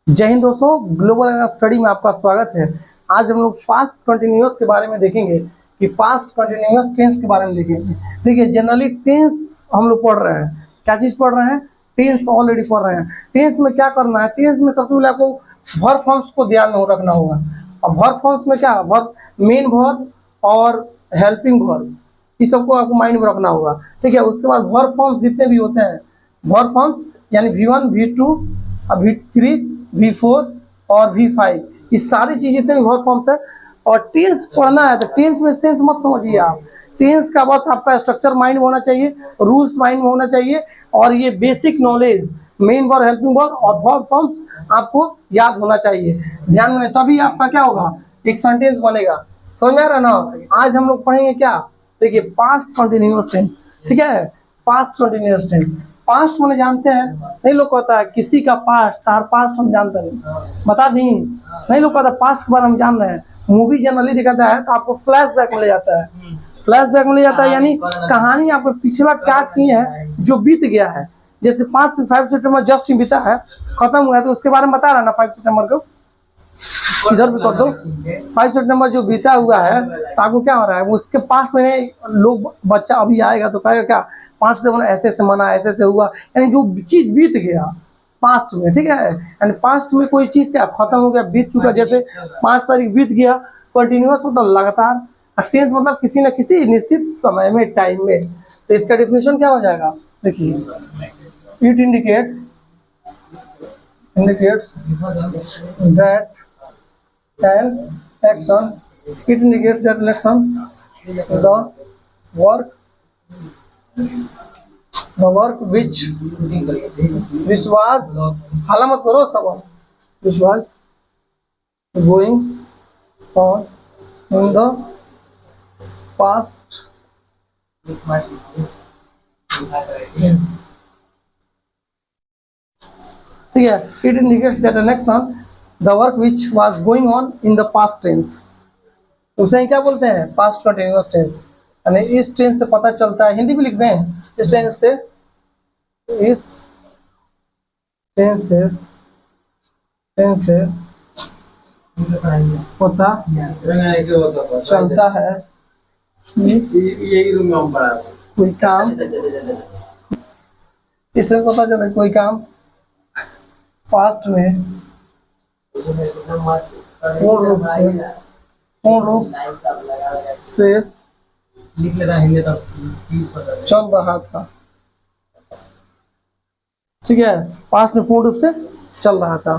जय हिंद दोस्तों, global study में आपका स्वागत है। आज हम लोग पास्ट कंटिन्यूअस के बारे में देखेंगे कि पास्ट कंटिन्यूअस टेंस के बारे में देखेंगे। देखिए, जनरली टेंस हम लोग पढ़ रहे हैं। क्या चीज़ पढ़ रहे हैं? टेंस ऑलरेडी पढ़ रहे हैं। टेंस में क्या करना है? टेंस में सबसे पहले आपको वर्ब फॉर्म्स को ध्यान में रखना होगा। अब वर्ब फॉर्म्स में क्या? वर्ब, मेन वर्ब और हेल्पिंग वर्ब, इस सबको आपको माइंड में रखना होगा। ठीक है। उसके बाद वर्ब फॉर्म्स जितने भी होते हैं, वर्ब फॉर्म्स यानी V1, V2, V3, V4 और V5, ये सारी चीज़ जितने भी वर्ब फॉर्म्स है। और टेंस पढ़ना है तो टेंस में सेंस मत समझिए आप। टेंस का बस आपका स्ट्रक्चर माइंड में होना चाहिए, रूल्स माइंड में होना चाहिए, और ये basic knowledge, main verb, helping verb और वर्ब फॉर्म्स आपको याद होना चाहिए। ध्यान में, तभी आपका क्या होगा, एक सेंटेंस बनेगा। समझ में आ रहा है ना? आज हम लोग पढ़ेंगे क्या? देखिए, पास्ट कंटिन्यूअस टेंस। ठीक है, पास्ट कंटिन्यूअस टेंस। पास्ट मैंने जानते हैं, नहीं लोग कहता है किसी का पास्ट, तार पास्ट हम जानते नहीं, बता दी नहीं। लोग कहता है पास्ट के बारे में जान रहे हैं। मूवी जनरली दिखाता है तो आपको फ्लैशबैक में ले जाता है। फ्लैशबैक में ले जाता है यानी कहानी आपको पिछला क्या की है, जो बीत गया है। जैसे 5 से 5 सितंबर जस्ट ही बीता है, खत्म हुआ है, तो उसके बारे में बता रहा ना 5 सितंबर को। इधर भी कर दो, 5 सितंबर जो बीता हुआ है, तो आपको क्या हो रहा है, उसके पास में लोग, बच्चा अभी आएगा तो कहेगा क्या, 5 सितंबर ऐसे से मना, ऐसे से हुआ, यानी जो चीज बीत गया पास्ट में। ठीक है, यानी पास्ट में कोई चीज क्या खत्म हो गया, बीत चुका। जैसे 5 तारीख बीत गया, कंटिन्यूअस मतलब लगातार, टेंस मतलब किसी न किसी निश्चित समय में, टाइम में। तो इसका डेफिनेशन क्या हो जाएगा? देखिए, it indicates that an action, it indicates that action, the work which was, हाला मत करो सब, which was going on in the past, ठीक है। It indicates that an action, the work which was going on in the past tense, उसे क्या बोलते हैं? Past continuous tense. यानी इस टेंस से पता चलता है, हिंदी में लिखते हैं, इस टेंस से, इस टेंस से पता चलता है कोई काम, इससे पता चलता है कोई काम पास्ट में पूर्ण रूप से चल रहा था। ठीक है, पास्ट में पूर्ण रूप से चल रहा था।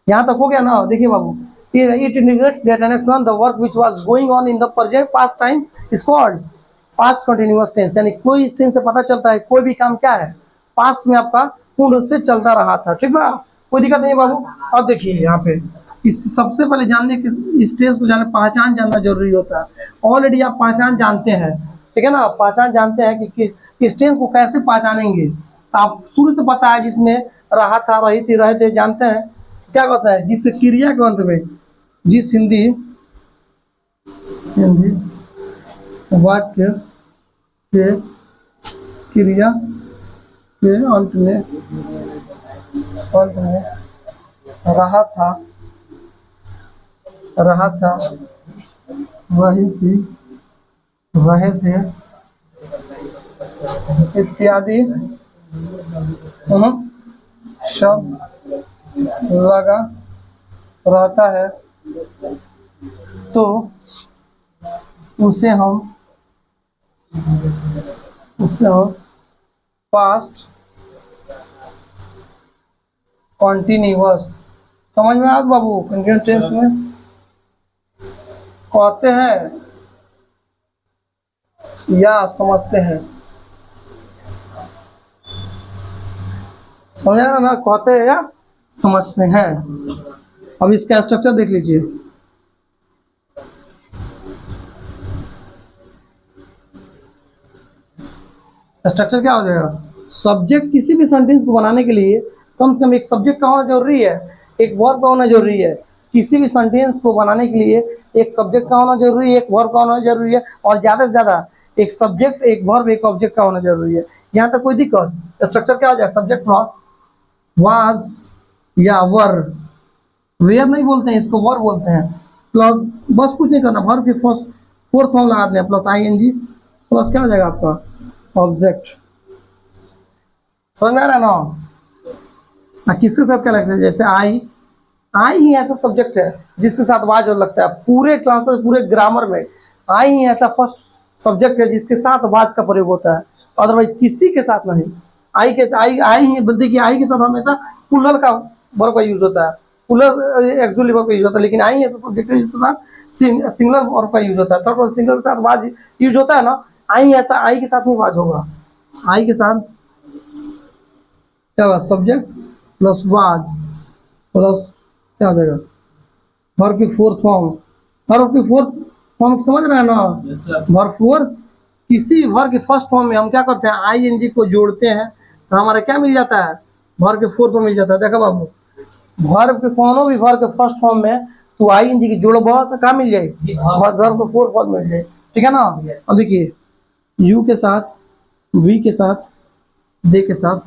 यहाँ तक हो गया ना? देखिए बाबू, it indicates that an action, the work which was going on in the present past time is called past continuous tense. यानी कोई इस टेंस से पता चलता है कोई भी काम क्या है, पास्ट में आपका पूर्ण रूप से चलता रहा था। ठीक है, कोई दिक्कत नहीं बाबू। अब देखिए यहाँ पे, इस सबसे पहले जानने के, इस टेंस को जाने, पहचान जानना जरूरी होता है। ऑलरेडी आप पहचान जानते हैं, ठीक है ना? पहचान जानते हैं कि इस टेंस को कैसे पहचानेंगे। आप शुरू से पता है, जिसमें रहा था, रही थी, रहे थे, जानते हैं क्या कहता है, जिस क्रिया के अंत में, जिस हिंदी वाक्य के क्रिया के अंत में रहा था, रही थी, रहे थे इत्यादि शब्द लगा रहता है, तो उसे हम पास्ट कॉन्टिन्यूअस, समझ में आया बाबू? कंटिन्यूअस टेंस में कहते हैं या समझते हैं, समझ आ रहा ना? कहते हैं या समझते हैं। अब इसका स्ट्रक्चर देख लीजिए। स्ट्रक्चर क्या हो जाएगा? सब्जेक्ट, किसी भी सेंटेंस को बनाने के लिए कम से कम एक सब्जेक्ट का होना जरूरी है, एक वर्ब का होना जरूरी है। किसी भी सेंटेंस को बनाने के लिए एक सब्जेक्ट का होना जरूरी है, एक वर्ब का होना जरूरी है, और ज़्यादा से ज़्यादा एक सब्जेक्ट, एक वर्ब, एक ऑब्जेक्ट का होना जरूरी है। यहाँ तक कोई दिक्कत? स्ट्रक्चर क्या हो जाए? सब्जेक्ट प्लस वाज या वर, वेयर नहीं बोलते हैं इसको, वर बोलते हैं। प्लस बस कुछ नहीं करना, वर्ब के फर्स्ट फोर्थ फॉर्म लगा दें प्लस आईएनजी, प्लस क्या हो जाएगा आपका ऑब्जेक्ट। समझ में आ रहा है ना। किसके साथ क्या लगता है, जैसे आई ही ऐसा सब्जेक्ट है जिसके साथ वाज और लगता है, पूरे क्लास पूरे ग्रामर में आई ही ऐसा फर्स्ट सब्जेक्ट है जिसके साथ वाज का प्रयोग होता है, अदरवाइज किसी के साथ नहीं। आई ही बोलते कि आई के साथ हमेशा प्लूरल का वर्ब का यूज होता है, प्लूरल एक्चुअली वर्ब का यूज होता है, लेकिन आई ऐसा सब्जेक्ट है जिसके साथ सिंगुलर वर्ब का यूज होता है, तो सिंगुलर के साथ वाज यूज होता है ना, आई ऐसा आई के साथ ही वाज होगा। आई के साथ क्या होगा, सब्जेक्ट प्लस वाज प्लस क्या हो जाएगा वर्ब की फोर्थ फॉर्म। वर्ब की फोर्थ फॉर्म समझ रहे हैं ना। वर्ब फोर, किसी वर्ब के फर्स्ट फॉर्म में हम क्या करते हैं, आई एन जी को जोड़ते हैं तो हमारा क्या मिल जाता है, वर्ब के फोर्थ में मिल जाता है। देखो बाबू, वर्ब के कोनो भी वर्ब के फर्स्ट फॉर्म में तो आई एन जी की जोड़ बहुत क्या मिल जाएगी, वर्ब के फोर्थ फॉर्म मिल जाए, ठीक है ना। अब देखिए यू के साथ, वी के साथ, दे के साथ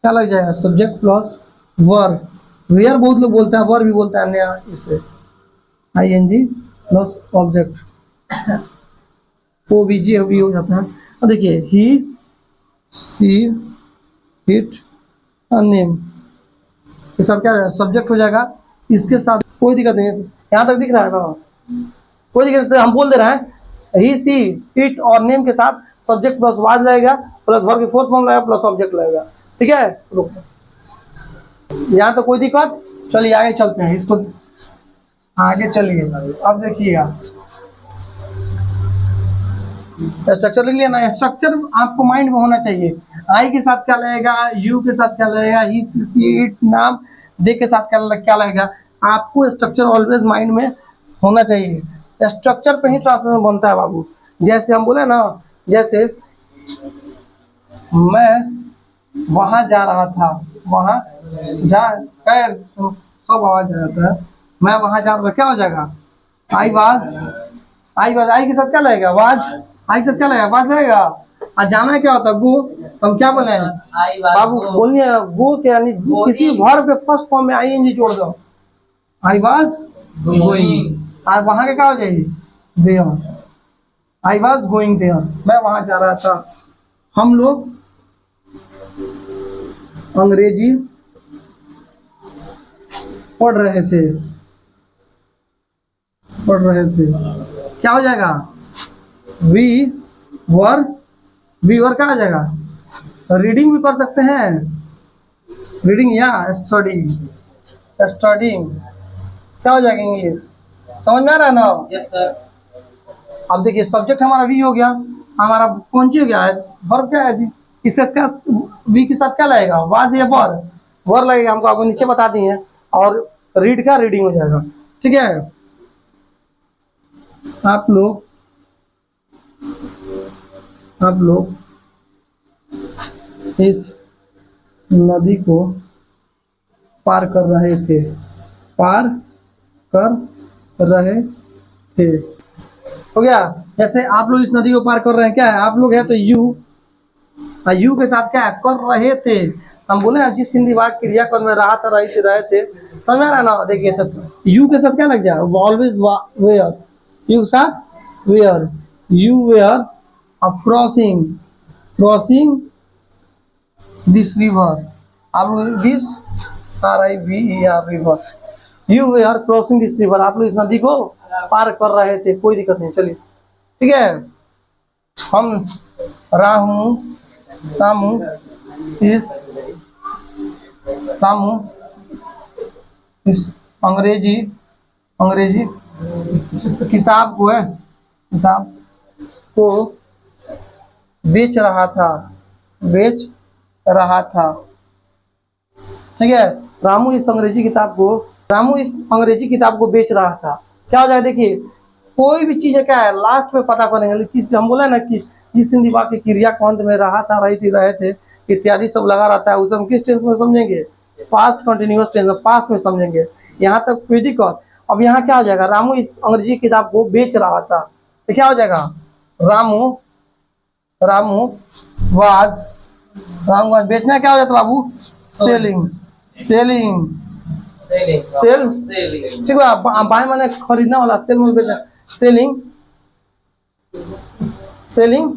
क्या लग जाएगा, सब्जेक्ट प्लस वर्ब। वेयर बहुत लोग बोलते हैं, वर्ब भी बोलते हैं नया, इसे I N G plus object, O B J भी हो जाता है। अब देखिए ही, सी, इट, नेम के साथ क्या सब्जेक्ट हो जाएगा, इसके साथ कोई दिक्कत नहीं है, यहाँ तक दिख रहा है ना, कोई दिक्कत नहीं, हम बोल दे रहे हैं ही, सी, इट और नेम के साथ सब्जेक्ट प्लस वाज लगेगा, प्लस वर्ब की फोर्थ फॉर्म लगेगा, प्लस ऑब्जेक्ट लगेगा, ठीक है। यहाँ तो कोई दिक्कत, चलिए आगे चलते हैं, इसको आगे चलिए। अब देखिएगा स्ट्रक्चर लिख लिया ना, स्ट्रक्चर आपको माइंड में होना चाहिए। आई के साथ क्या लगेगा, यू के साथ क्या लगेगा, ही, सी, इट, नाम, दे के साथ क्या लगेगा, आपको स्ट्रक्चर ऑलवेज माइंड में होना चाहिए। स्ट्रक्चर पे ही ट्रांसलेशन बनता है बाबू। जैसे हम बोले ना, जैसे मैं वहां जा रहा था, वहां जा पैर सब आवाज आ जाता है, मैं वहां जा रहा था, क्या हो जाएगा, आई वाज, आई के साथ क्या लगेगा, वाज, आई के साथ क्या लगेगा, वाज लगेगा। और जाना क्या होता है, गो, हम क्या बोले हैं बाबू, बोलिए गो के, यानी किसी वर्ब के फर्स्ट फॉर्म में आई एन जी जोड़ दो, आई वाज गोइंग, और वहां के क्या हो जाएगी, there, I was going there, मैं वहां जा रहा था। हम लोग अंग्रेजी पढ़ रहे थे, क्या हो जाएगा, वी वर, वी वर क्या हो जाएगा, रीडिंग भी कर सकते हैं, रीडिंग या स्टडिंग, स्टडिंग क्या हो जाएगा इंग्लिश, समझ में आ रहा है ना। Yes sir. अब देखिए सब्जेक्ट हमारा वी हो गया, हमारा कौन सी हो गया है, वर्ब क्या है जी, इसके साथ वी के साथ क्या लगेगा, वाज या वर लगेगा, हमको आपको नीचे बता दिए हैं। और रीड का रीडिंग हो जाएगा, ठीक है। आप लोग इस नदी को पार कर रहे थे, पार कर रहे थे, हो गया। जैसे आप लोग इस नदी को पार कर रहे हैं, क्या है, आप लोग है तो यू, यू के साथ क्या है, कर रहे थे। हम बोले ना जिस हिंदी वाक्य क्रिया कर में रहा था, रहे थे, समझ में आ रहा है ना। देखिए तो यू के साथ क्या लग जाए, ऑलवेज वेयर, यू के साथ were, you were crossing, crossing this river, आप लोग this RIVER river, you were crossing this river, आप लोग इस नदी को पार कर रहे थे, कोई दिक्कत नहीं, चलिए ठीक है। हम रामू रामू इस रामू इस अंग्रेजी किताब को है, किताब को बेच रहा था, बेच रहा था, ठीक है। रामू इस अंग्रेजी किताब को बेच रहा था, क्या हो जाएगा, देखिए कोई भी चीज है क्या है, लास्ट में पता करेंगे, किस हम बोला ना कि जिस हिंदी वाक्य क्रिया को अंत में रहा था, रहे थे इत्यादि सब लगा रहता है, उसे हम किस टेंस में समझेंगे, पास्ट कंटिन्यूअस टेंस, पास्ट में समझेंगे, यहाँ तक कोई दिक्कत। अब यहाँ क्या हो जाएगा, रामू इस अंग्रेजी किताब को बेच रहा था, तो क्या हो जाएगा, रामू रामू वाज, रामू वाज बेचना क्या हो जाता बाबू, सेलिंग, सेलिंग, सेल, ठीक है। बाय माने खरीदना वाला, सेल में बेचना, selling, selling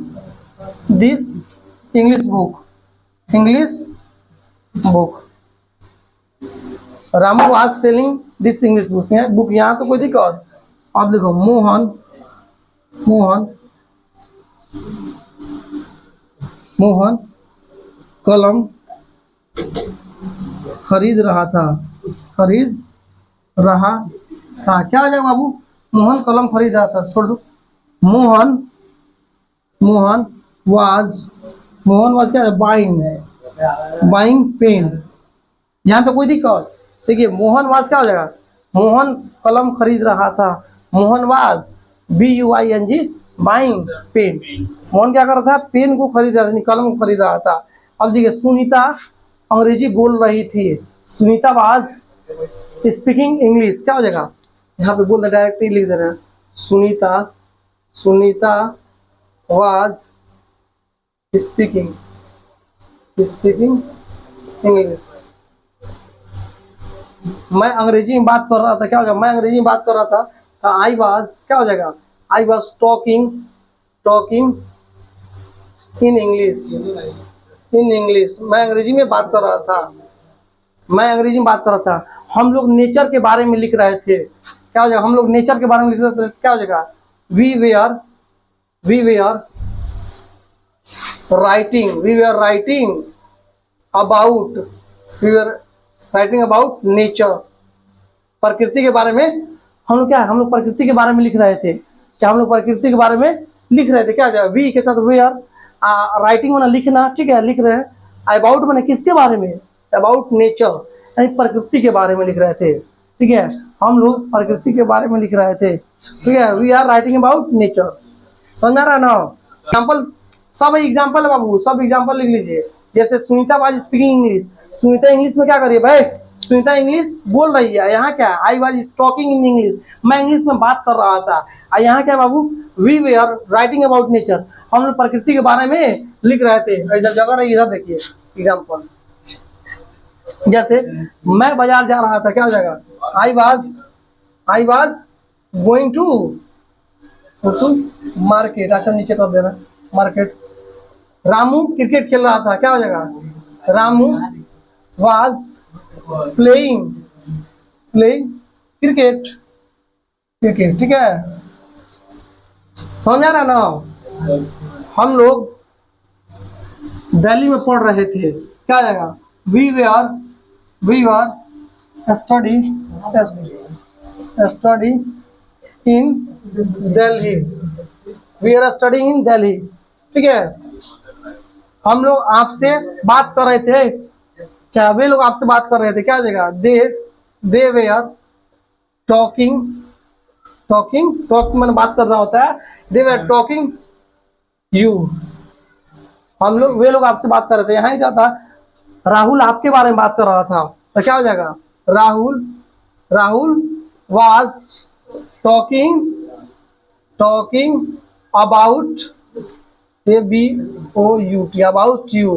this English book, English book. Ramu was selling this English book. यहाँ तो कोई दिक्कत। आप देखो मोहन, मोहन, मोहन कलम खरीद रहा था, खरीद रहा था। क्या हो जाएगा बाबू? मोहन कलम खरीद रहा था, छोड़ दो। मोहन, मोहन वाज, मोहन वाज क्या है? Buying, buying pen. यहाँ तो कोई दिक्कत। देखिए मोहन वाज क्या हो जाएगा? मोहन कलम खरीद रहा था, Mohan was BUING buying pen. Mohan क्या कर रहा था? पेन को खरीद रहा था, कलम को खरीद रहा था। अब देखिए सुनीता अंग्रेजी बोल रही थी, सुनीता वाज स्पीकिंग इंग्लिश। क्या हो जाएगा? यहाँ पे बोल दे, डायरेक्टली लिख दे रहे हैं, Sunita, Sunita was speaking, speaking English. मैं अंग्रेजी में बात कर रहा था। क्या हो जाएगा? मैं अंग्रेजी में बात कर रहा था। आई वाज क्या हो जाएगा? I was talking, talking in English, in English. मैं अंग्रेजी में बात कर रहा था, मैं अंग्रेजी में बात कर रहा था। हम लोग नेचर के बारे में लिख रहे थे। क्या हो जाएगा? हम लोग नेचर के बारे में लिख रहे थे। क्या हो जाएगा? We were, we were writing, we were writing about, we were writing about nature. प्रकृति के बारे में हम लोग क्या है? हम लोग प्रकृति के बारे में लिख रहे थे। क्या हम लोग प्रकृति के बारे में लिख रहे थे? क्या हो जाएगा? वी के साथ वेयर, राइटिंग माना लिखना, ठीक है, लिख रहे हैं। अबाउट माने किसके बारे में? अबाउट नेचर, यानी प्रकृति के बारे में लिख रहे थे। ठीक है, हम लोग प्रकृति के बारे में लिख रहे थे। ठीक है, we are writing about nature. समझ में आ रहा है ना? एग्जाम्पल, सब एग्जाम्पल है बाबू, सब एग्जाम्पल लिख लीजिए। जैसे Sunita was speaking English, Sunita English में क्या करिए भाई? सुनीता इंग्लिश बोल रही है। यहाँ क्या? I was talking in English, मैं इंग्लिश में बात कर रहा था। और यहाँ क्या बाबू? We were writing about nature, हम लोग प्रकृति के बारे में लिख रहे थे। ऐसा जगह नहीं, इधर देखिए एग्जाम्पल। जैसे मैं बाजार जा रहा था। क्या हो जाएगा? I was going to market. अच्छा नीचे कर देना, मार्केट। रामू क्रिकेट खेल रहा था। क्या हो जाएगा? Ramu was playing, playing cricket, cricket. ठीक है, समझ आ रहा है ना? हम लोग दिल्ली में पढ़ रहे थे। क्या आ जाएगा? We were study, study in Delhi, we are studying in Delhi. ठीक है, हम लोग आपसे बात कर रहे थे, चाहे वे लोग आपसे बात कर रहे थे। क्या हो जाएगा? दे वेयर टॉकिंग, टॉकिंग, टॉक मैंने बात करना होता है। दे वेयर टॉकिंग यू, हम लोग, वे लोग आपसे बात कर रहे थे। यहाँ क्या था? राहुल आपके बारे में बात कर रहा था। तो क्या हो जाएगा? Rahul was talking, talking about ABOUT, about you.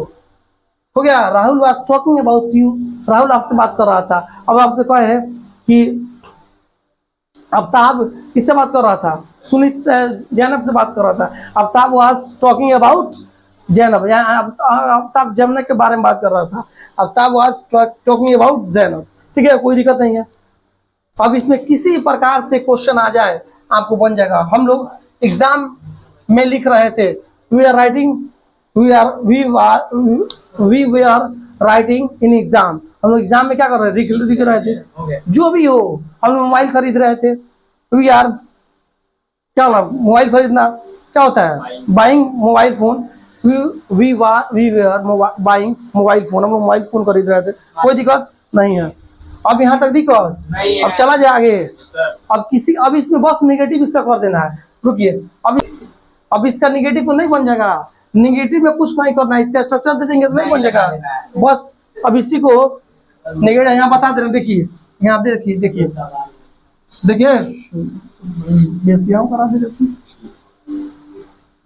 हो गया? Rahul was talking about you, Rahul आपसे बात कर रहा था। अब आपसे कहा है कि आफ्ताब किससे बात कर रहा था? सुनीत जैनब से बात कर रहा था। Aftab was talking about Zainab, Aftab Zainab के बारे में बात कर रहा था। Aftab was talking about Zainab. ठीक है, कोई दिक्कत नहीं है। अब इसमें किसी प्रकार से क्वेश्चन आ जाए आपको बन जाएगा। हम लोग एग्जाम में लिख रहे थे, we are writing, we were writing in exam. हम लोग एग्जाम में क्या कर रहे थे? लिख रहे थे। जो भी हो, हम लोग मोबाइल खरीद रहे थे। वी आर, क्या होगा? मोबाइल खरीदना क्या होता है? Buying mobile phone. We were buying mobile phone, हम लोग मोबाइल फोन खरीद रहे थे। कोई दिक्कत नहीं है। अब यहाँ तक दिक्कत? अब चला जाए आगे। अब इसमें बस निगेटिव इसका कर देना है। रुकिए, अब इसका निगेटिव तो नहीं बन जाएगा। निगेटिव में कुछ नहीं करना है, इसका स्ट्रक्चर दे देंगे तो नहीं बन जाएगा। बस अब इसी को निगेटिव यहाँ बता दे रहे। देखिए यहाँ देखिए, देखिए करा दे।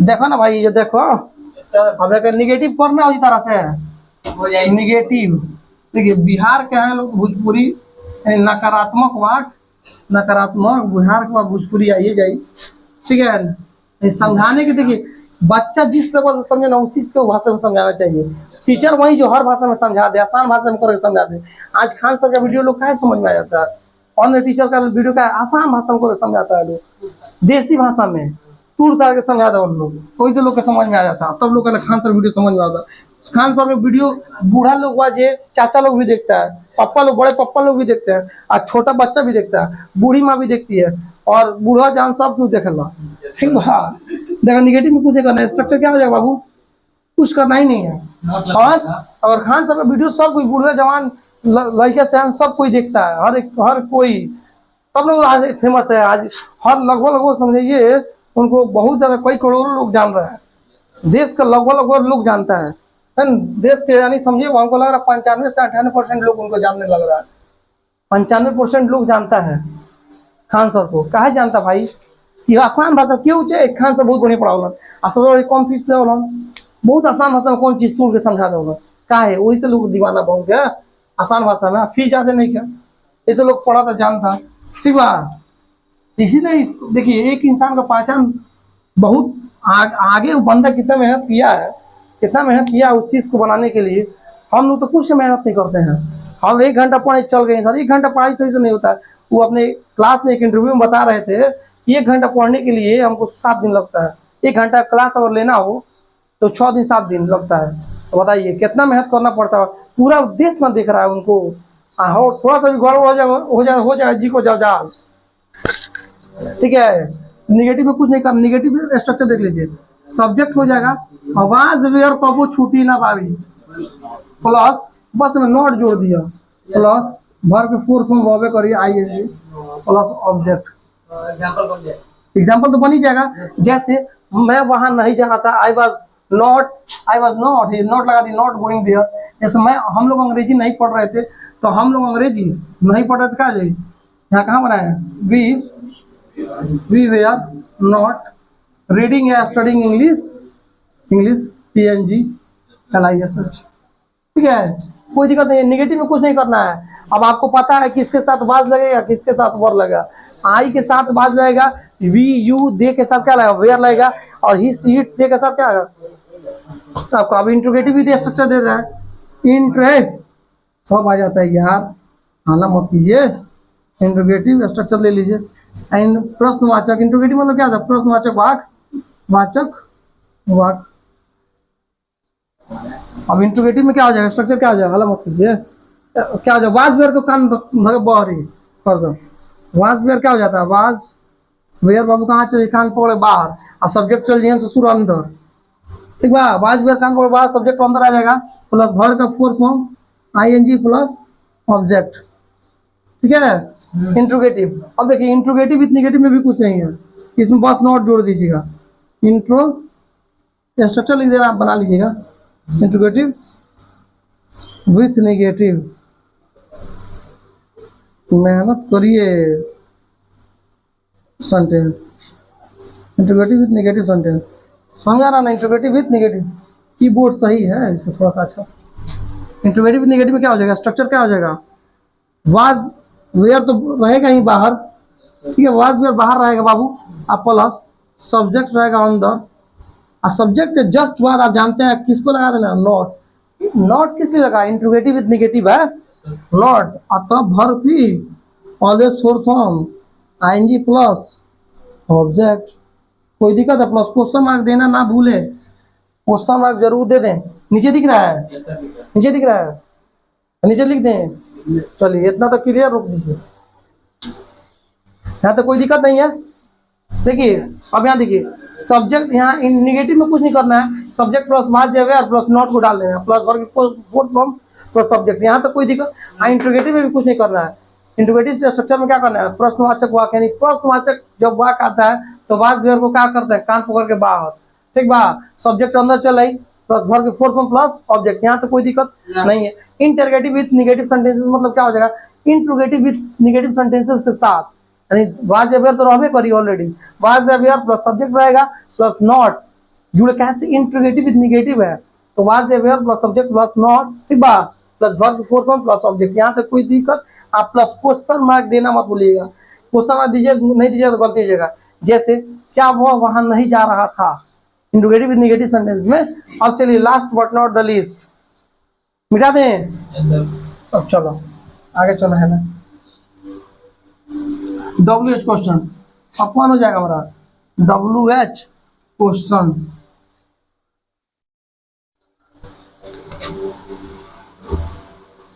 देखो ना भाई, ये देखो। अब अगर निगेटिव करना हो इस तरह से, निगेटिव देखिए बिहार के हैं लोग भोजपुरी नकारात्मक वाक, नकारात्मक बिहार के बाद भोजपुरी आइए जाइए, ठीक है। ये समझाने के देखिए बच्चा जिस लेवल से समझे ना उसी को भाषा में समझाना चाहिए। टीचर वही जो हर भाषा में समझा दे, आसान भाषा में करके समझा दे। आज खान सर का वीडियो लोग काहे समझ में आ जाता है, अन्य टीचर का वीडियो का आसान भाषा में करके समझाता है लोग, देसी भाषा में टूर तार के समझा दे उन लोग, वही से लोग के समझ में आ जाता है। तब लोग का खान सर वीडियो समझ में आता है। खान सर का वीडियो बूढ़ा लोग वाजे चाचा लोग भी देखता है, पप्पा लोग, बड़े पप्पा लोग भी देखते हैं, और छोटा बच्चा भी देखता है, बूढ़ी माँ भी देखती है, और बूढ़ा जान सब क्यों देखेगा, ठीक बा। देखो निगेटिव में कुछ नहीं करना है, स्ट्रक्चर क्या हो जाएगा बाबू, कुछ करना ही नहीं है बस। और खान सर का वीडियो सब कोई बूढ़े जवान लड़के से सब कोई देखता है, हर कोई, तब लोग आज फेमस है। आज हर लगभग समझिए उनको बहुत ज़्यादा कई करोड़ों लोग जान रहे हैं, देश का लगभग लोग जानता है ना। देश के यानी समझिए हमको लग रहा है 95 से 98% लोग उनको जानने लग रहा है। 95% लोग जानता है खान सर को। काहे जानता भाई, ये आसान भाषा क्यों चाहिए, खान सर बहुत बढ़िया पढ़ावलन, असल कम फीस लेवलन, बहुत आसान भाषा में कौन चीज़ तोड़ के समझा देवलन, काहे वही से लोग दीवाना बहुत क्या आसान भाषा में, फीस ज़्यादा नहीं क्या, ऐसे लोग पढ़ा था जानता, ठीक बा। इसीलिए इस देखिए एक इंसान का पहचान बहुत आगे वो बंदा कितना मेहनत किया है, कितना मेहनत किया उस चीज़ को बनाने के लिए। हम लोग तो कुछ मेहनत नहीं करते हैं, हम 1 घंटा पढ़े चल गए सर, 1 घंटा पढ़ाई सही से नहीं होता है। वो अपने क्लास में एक इंटरव्यू में बता रहे थे कि 1 घंटा पढ़ने के लिए हमको 7 दिन लगता है। 1 घंटा क्लास अगर लेना हो तो 6 दिन 7 दिन लगता है। तो बताइए कितना मेहनत करना पड़ता है, पूरा देश ना देख रहा है उनको। और थोड़ा सा भी गड़बड़ हो जाएगा जी को जाल, ठीक है। निगेटिव में कुछ नहीं करना, निगेटिव स्ट्रक्चर देख लीजिए, सब्जेक्ट हो जाएगा आवाज वेयर कबो छूटी ना पावी, प्लस बस में नॉट जोड़ दिया, प्लस भर के फोर फॉर्म होवे करिए आईएनजी प्लस ऑब्जेक्ट। एग्जाम्पल तो बन ही जाएगा, जैसे मैं वहां नहीं जा रहा था, आई वॉज नॉट, नॉट लगा दी, नॉट गोइंग देयर। जैसे हम लोग अंग्रेजी नहीं पढ़ रहे थे, तो हम लोग अंग्रेजी नहीं पढ़ रहे थे, क्या जाए यहाँ कहाँ बनाया है, वी वेयर नॉट रीडिंग या स्टडिंग इंग्लिश PNG LISH, ठीक है। कोई दिक्कत नहीं है, निगेटिव में कुछ नहीं करना है। अब आपको पता है किसके साथ वाज लगेगा, किसके साथ वर लगेगा। आई के साथ वाज लगेगा, वी यू दे के साथ क्या लगेगा, वेयर लगेगा, और ही सी इट दे के साथ क्या आएगा आपको। अब इंट्रोगेटिव भी स्ट्रक्चर दे रहा है, इंट्रे सब आ जाता है यार, हाला मत कीजिए। इंट्रोगेटिव स्ट्रक्चर ले लीजिए, एंड प्रश्नवाचक, इंट्रोगेटिव मतलब क्या था, प्रश्नवाचक वाक। अब इंट्रोगेटिव में क्या हो जाएगा, स्ट्रक्चर क्या हो जाएगा, हाला मत कीजिए, क्या हो जाएगा, वाज वेयर को कान बहरी कर दो, वाज वेयर क्या हो जाता है, वाज वेयर बाबू कहाँ चले, कान पकड़े बाहर, और सब्जेक्ट चल जाए ससुर अंदर, ठीक बा। वाज वेयर कान पकड़े बाहर, सब्जेक्ट अंदर आ जाएगा, प्लस भर का four form ING plus object, ठीक है। इंट्रोगेटिव, अब देखिए इंट्रोगेटिव विथ निगेटिव में भी कुछ नहीं है, इसमें बस नोट जोड़ दीजिएगा, इंट्रो स्ट्रक्चर लिख देना, आप बना लीजिएगा, इंट्रोगेटिव विथ निगेटिव, मेहनत करिए, sentence interrogative with negative sentence, समझ आ रहा ना, इंट्रोगेटिव विथ निगेटिव, कीबोर्ड सही है इसको थोड़ा सा अच्छा। इंट्रोगेटिव विथ निगेटिव में क्या हो जाएगा, स्ट्रक्चर क्या हो जाएगा, वाज वेयर तो रहेगा ही बाहर, ठीक है, वाज वेयर बाहर रहेगा बाबू, आप प्लस सब्जेक्ट रहेगा अंदर, और सब्जेक्ट के जस्ट बाद आप जानते हैं किसको लगा देना, नॉट। नॉट किस लिए लगा, इंट्रोगेटिव विथ निगेटिव है नॉट, और तब भर भी always four form ING plus object. कोई दिक्कत है, प्लस क्वेश्चन मार्क देना ना भूले, क्वेश्चन मार्क जरूर दे दें। नीचे दिख रहा है, नीचे दिख रहा है, नीचे लिख दें, चलिए इतना तो क्लियर, रोक दीजिए, यहाँ तो कोई दिक्कत नहीं है। देखिए अब यहाँ देखिए सब्जेक्ट, यहाँ निगेटिव में कुछ नहीं करना है, सब्जेक्ट प्लस वाज या वेयर प्लस नॉट को डाल देना है, प्लस वर्ग फोर्थ फॉर्म प्लस सब्जेक्ट, यहाँ तक कोई दिक्कत। इंट्रोगेटिव में भी कुछ नहीं करना है, इंट्रोगेटिव स्ट्रक्चर में क्या करना है, प्रश्नवाचक वाक्य, यानी प्रश्नवाचक जब वाक्य आता है तो वाज वेयर को क्या करते हैं, कान पकड़ के बाहर, ठीक बा, सब्जेक्ट अंदर चल आई, प्लस भर के फोर्थ फॉर्म प्लस ऑब्जेक्ट, यहाँ तो कोई दिक्कत नहीं है। इंटरगेटिव विथ निगेटिव सेंटेंसेस मतलब क्या हो जाएगा, इंट्रोगेटिव विथ निगेटिव सेंटेंसेस के साथ, यानी वाज या वेयर तो रहबे करी ऑलरेडी, वाज या वेयर प्लस सब्जेक्ट रहेगा प्लस नॉट, जुड़े कैसे इंट्रोगेटिव विथ निगेटिव है, तो वाज या were plus subject plus not, ठीक बा, प्लस वर्ब की फोर फॉर्म प्लस ऑब्जेक्ट। यहाँ तक कोई दिक्कत, आप प्लस क्वेश्चन मार्क देना मत भूलिएगा। क्वेश्चन मार्क दीजिए, नहीं दीजिएगा तो गलती दीजिएगा। जैसे क्या वह वहां नहीं जा रहा था, इंट्रोगेटिव विद नेगेटिव सेंटेंस में। अब चलिए last but not the least, मिटा दें। Yes sir. अब चलो आगे चलो है ना, WH क्वेश्चन। अब कौन हो जाएगा हमारा WH question.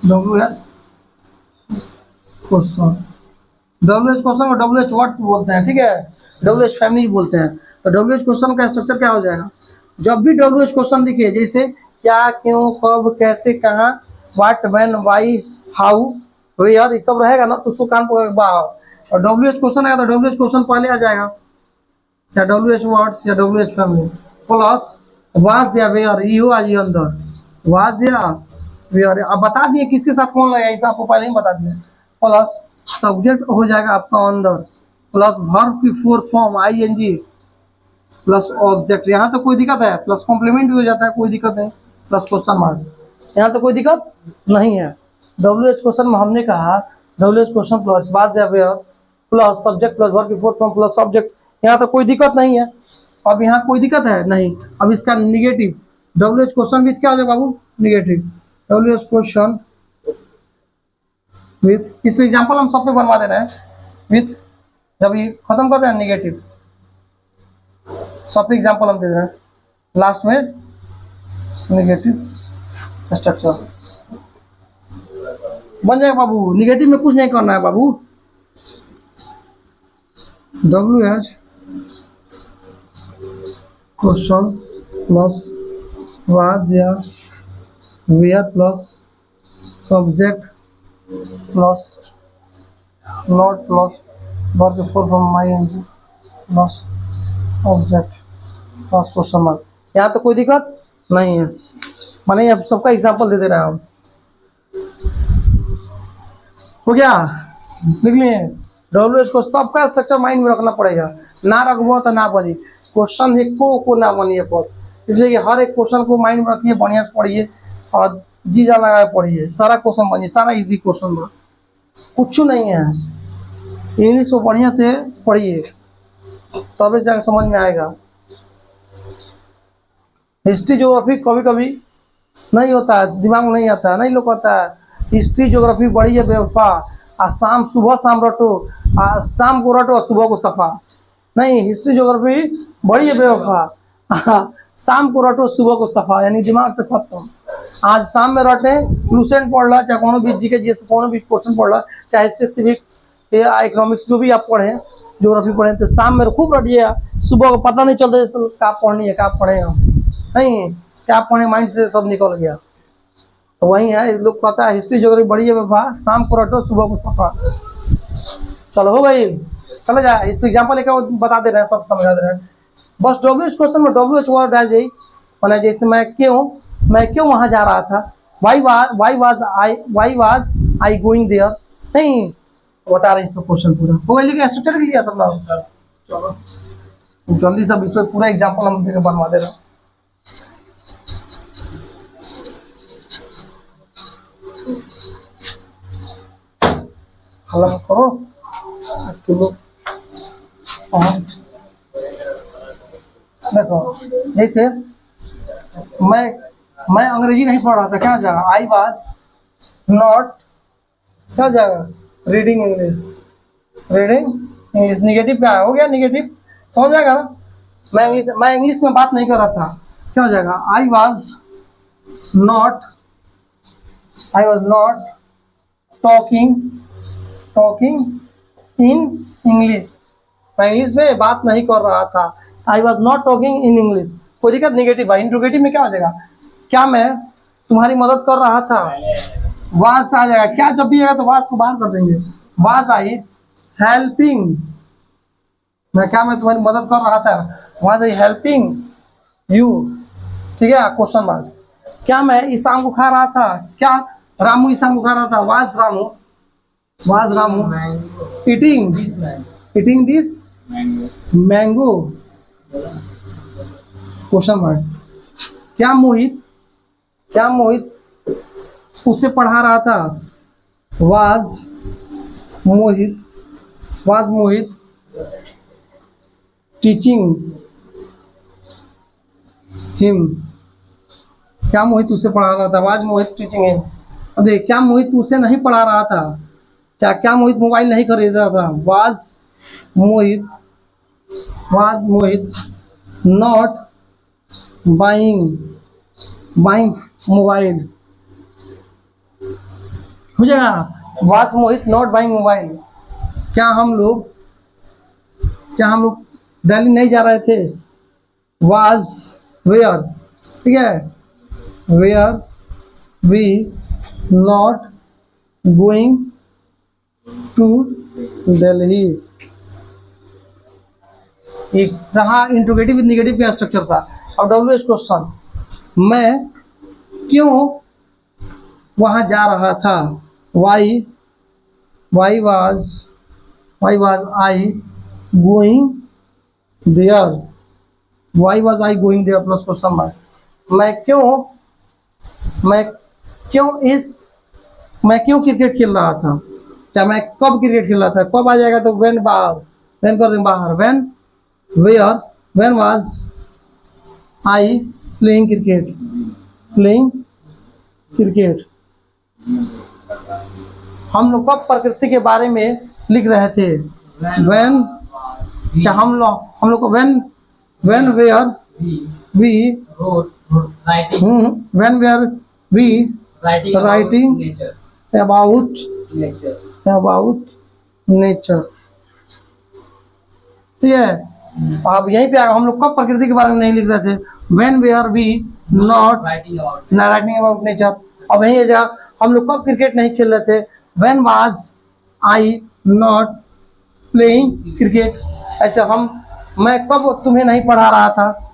WH question, WH question को WH वर्ड्स बोलते हैं, ठीक है, WH फैमिली बोलते हैं। तो WH क्वेश्चन का स्ट्रक्चर क्या हो जाएगा, जब भी WH क्वेश्चन दिखे, जैसे क्या, क्यों, कब, कैसे, कहाँ, what, when, why, how, where, ये सब रहेगा ना, तो उसको कान पकड़ के बाहर। और WH क्वेश्चन आएगा तो WH क्वेश्चन पहले आ जाएगा, या WH वर्ड्स या WH फैमिली प्लस वाज या वेयर, यू आ जाइए अंदर, वाज या वेयर। अब बता दिए किसके साथ कौन लगेगा, इसे आपको पहले ही बता दिया। प्लस सब्जेक्ट हो जाएगा आपका अंदर, प्लस वर्ब की fourth form ING, plus object. यहाँ तो कोई दिक्कत है, प्लस कॉम्प्लीमेंट भी हो जाता है, कोई दिक्कत नहीं, प्लस क्वेश्चन मार्क, यहाँ तो कोई दिक्कत नहीं है। WH क्वेश्चन में हमने कहा WH क्वेश्चन प्लस वाज या were plus subject plus verb की फोर्थ फॉर्म प्लस सब्जेक्ट, यहाँ तो कोई दिक्कत नहीं है। अब यहाँ कोई दिक्कत है नहीं। अब इसका निगेटिव WH क्वेश्चन विथ क्या हो जाएगा बाबू, निगेटिव WH क्वेश्चन विथ, इस पे एग्जाम्पल हम सब पे बनवा दे रहे हैं विथ, जब ये खत्म कर रहे हैं निगेटिव, सब पे एग्जाम्पल हम दे रहे हैं लास्ट में निगेटिव स्ट्रक्चर बन जाएगा बाबू। निगेटिव में कुछ नहीं करना है बाबू। WH क्वेश्चन प्लस वाज या were plus subject plus not plus verb की four form ING plus object plus question mark, यहाँ तो कोई दिक्कत नहीं है। माने अब सबका एग्जाम्पल दे रहे हैं हम, हो गया, लिख लिए। WH को सबका स्ट्रक्चर माइंड में रखना पड़ेगा, ना रखबो तो ना बनी क्वेश्चन, एक को ना बनिए पर, इसलिए कि हर एक क्वेश्चन को माइंड में रखिए, बढ़िया से पढ़िए और जी जान लगा के पढ़िए, सारा क्वेश्चन बनिए, सारा इजी क्वेश्चन बा, कुछ नहीं है। इंग्लिश को बढ़िया से पढ़िए तभी जाकर समझ में आएगा। हिस्ट्री ज्योग्राफी कभी कभी नहीं होता है, दिमाग में नहीं आता है, नहीं लोग आता है। हिस्ट्री ज्योग्राफी बड़ी है बेवफा, आ शाम सुबह शाम रटो, आ शाम को रटो सुबह को सफा। नहीं, हिस्ट्री ज्योग्राफी बड़ी है बेवफा, शाम को रटो सुबह को सफा, यानी दिमाग से खत्म। आज शाम में रटे, लूसेंट पढ़ ला, चाहे कोनो भी जीके जैसे कोनो भी क्वेश्चन पढ़ ला, चाहे हिस्ट्री सिविक्स या इकोनॉमिक्स जो भी आप पढ़ें, ज्योग्राफी पढ़ें, तो शाम में खूब रटिए, सुबह को पता नहीं चलता जैसे क्या पढ़नी है, क्या पढ़े हम, नहीं क्या पढ़े, माइंड से सब निकल गया। तो वही है, इस लोग कहता है हिस्ट्री ज्योग्राफी बड़ी है बाबा, शाम को रटो सुबह को सफा। चलो हो गई, चले जाए इस पे एग्जाम्पल एक बता दे रहे हैं, सब समझा दे रहे हैं। बस WH क्वेश्चन में WH वर्ड डाल जाइए, माना जैसे मैं क्यों वहां जा रहा था, why was I going there, नहीं बता रहे हैं इसमें क्वेश्चन पूरा हो गया, लिखा स्ट्रक्चर लिया सब लोग। चलो जल्दी सब इस पर पूरा एग्जाम्पल हम बनवा दे रहे हैं। हल्ला करो तुम लोग। देखो जैसे मैं अंग्रेजी नहीं पढ़ रहा था, क्या जाएगा, आई वाज नॉट, क्या जाएगा, रीडिंग इंग्लिश निगेटिव क्या हो गया, निगेटिव समझ जाएगा ना। मैं इंग्लिश में बात नहीं कर रहा था, क्या हो जाएगा, I was not talking in English, मैं इंग्लिश में बात नहीं कर रहा था, I was not talking in English, कोई दिक्कत। निगेटिव है, इंट्रोगेटिव में क्या हो जाएगा, क्या मैं तुम्हारी मदद कर रहा था, वाज आ जाएगा, क्या जब भी आएगा तो वाज को बाहर कर देंगे, वाज आई हेल्पिंग, मैं तुम्हारी मदद कर रहा था, वाज आई हेल्पिंग यू, ठीक है, क्वेश्चन मार्क। क्या मैं इस आम को खा रहा था, क्या रामू इस आम को खा रहा था, was Ramu eating this mango, question mark. क्या मोहित उसे पढ़ा रहा था, वाज मोहित टीचिंग हिम। क्या मोहित उसे पढ़ा रहा था, वाज मोहित टीचिंग हिम। अब देख, क्या मोहित उसे नहीं पढ़ा रहा था, क्या मोहित मोबाइल नहीं खरीद रहा था, was Mohit not buying mobile. हो जाएगा, was Mohit not buying mobile. क्या हम लोग दिल्ली नहीं जा रहे थे, वाज वेयर, ठीक है, were we not going to Delhi. एक रहा इंट्रोगेटिव विद नेगेटिव का स्ट्रक्चर था। अब डब्ल्यू एच क्वेश्चन, मैं क्यों वहां जा रहा था, why was I going there, why was I going there plus question mark. मैं क्यों क्रिकेट खेल रहा था, क्या मैं कब क्रिकेट खेल रहा था, कब आ जाएगा तो व्हेन, व्हेन कर देंगे बाहर, when was I playing cricket. हम लोग कब प्रकृति के बारे में लिख रहे थे, व्हेन, क्या हम लोग को when were we writing about nature, ठीक है। अब यहीं पे हम लोग कब प्रकृति के बारे में नहीं लिख रहे थे, when were we not writing about nature. अब यहीं जा, हम लोग कब क्रिकेट नहीं खेल रहे थे, when was I not playing cricket. ऐसे मैं कब तुम्हें नहीं पढ़ा रहा था,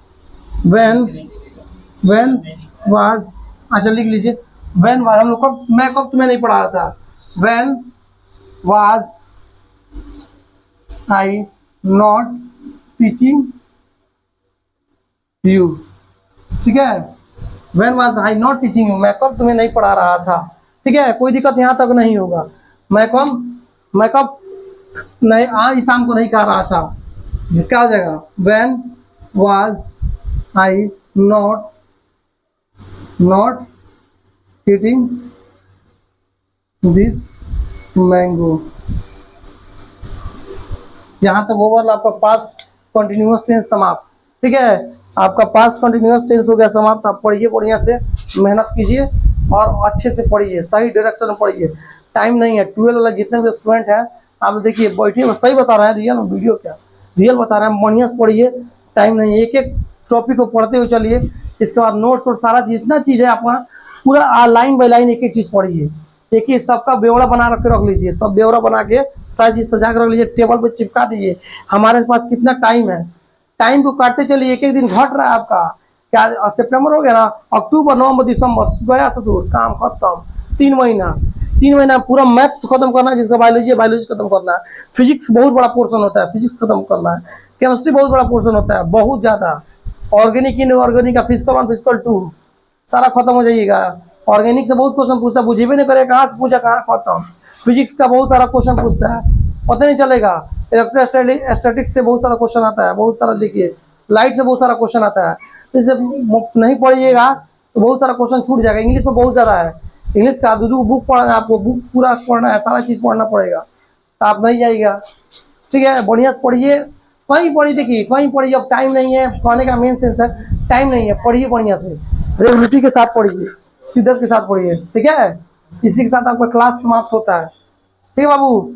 व्हेन वाज, अच्छा लिख लीजिए, व्हेन वाज, मैं कब तुम्हें नहीं पढ़ा रहा था, when was I not teaching you, ठीक है, when was I not teaching you, मैं कब तुम्हें नहीं पढ़ा रहा था, ठीक है। कोई दिक्कत यहाँ तक नहीं होगा। मैं कब नहीं आज शाम को नहीं कह रहा था, क्या हो जाएगा, when was I not eating this mango. यहाँ तक ओवरऑल आपका पास्ट कंटिन्यूअस टेंस समाप्त, ठीक है। आपका पास्ट कंटिन्यूअस टेंस हो गया समाप्त। आप पढ़िए, बढ़िया से मेहनत कीजिए और अच्छे से पढ़िए, सही डायरेक्शन में पढ़िए। टाइम नहीं है, 12 वाला जितने भी स्टूडेंट हैं आप देखिए, बैठिए, सही बता रहे हैं, रियल वीडियो क्या रियल बता रहे हैं, बढ़िया से पढ़िए। टाइम नहीं है, एक एक टॉपिक को पढ़ते हुए चलिए। इसके बाद नोट्स और सारा जितना चीज़ है आपका पूरा लाइन बाई लाइन एक एक चीज़ पढ़िए। देखिए, सबका ब्यौरा बना रख लीजिए, सब ब्यौरा बना के सारी चीज़ सजा कर रख लीजिए, टेबल पर चिपका दीजिए। हमारे पास कितना टाइम है, टाइम को काटते चलिए, एक एक दिन घट रहा है आपका। क्या सितंबर हो गया ना, अक्टूबर नवंबर दिसंबर गया ससुर, काम खत्म। 3 महीना पूरा मैथ्स खत्म करना है, जिसका बायोलॉजी खत्म करना है, फिजिक्स बहुत बड़ा पोर्शन होता है, फिजिक्स खत्म करना है, केमिस्ट्री बहुत बड़ा पोर्शन होता है, बहुत ज़्यादा, ऑर्गेनिक इनऑर्गेनिक का फिजिकल 1 फिजिकल 2 सारा खत्म हो जाइएगा। ऑर्गेनिक से बहुत क्वेश्चन पूछता है, बुझे भी नहीं करे, कहाँ से पूछा कहाँ खत्म। फिजिक्स का बहुत सारा क्वेश्चन पूछता है, पता नहीं चलेगा। इलेक्ट्रोस्टैटिक्स से बहुत सारा क्वेश्चन आता है, बहुत सारा, देखिए लाइट से बहुत सारा क्वेश्चन आता है। जैसे नहीं पढ़िएगा तो बहुत सारा क्वेश्चन छूट जाएगा। इंग्लिश में बहुत ज़्यादा है, इंग्लिश का दो बुक पढ़ना है आपको, बुक पूरा पढ़ना है, सारा चीज़ पढ़ना पड़ेगा, तो आप नहीं जाइएगा, ठीक है। बढ़िया से पढ़िए, कहीं पढ़िए, देखिए कहीं पढ़िए, अब टाइम नहीं है, कहने का मेन सेंस है टाइम नहीं है, पढ़िए बढ़िया से, रेगुलरिटी के साथ पढ़िए, शिद्दत के साथ पढ़िए, ठीक है। इसी के साथ आपका क्लास समाप्त होता है, ठीक है बाबू।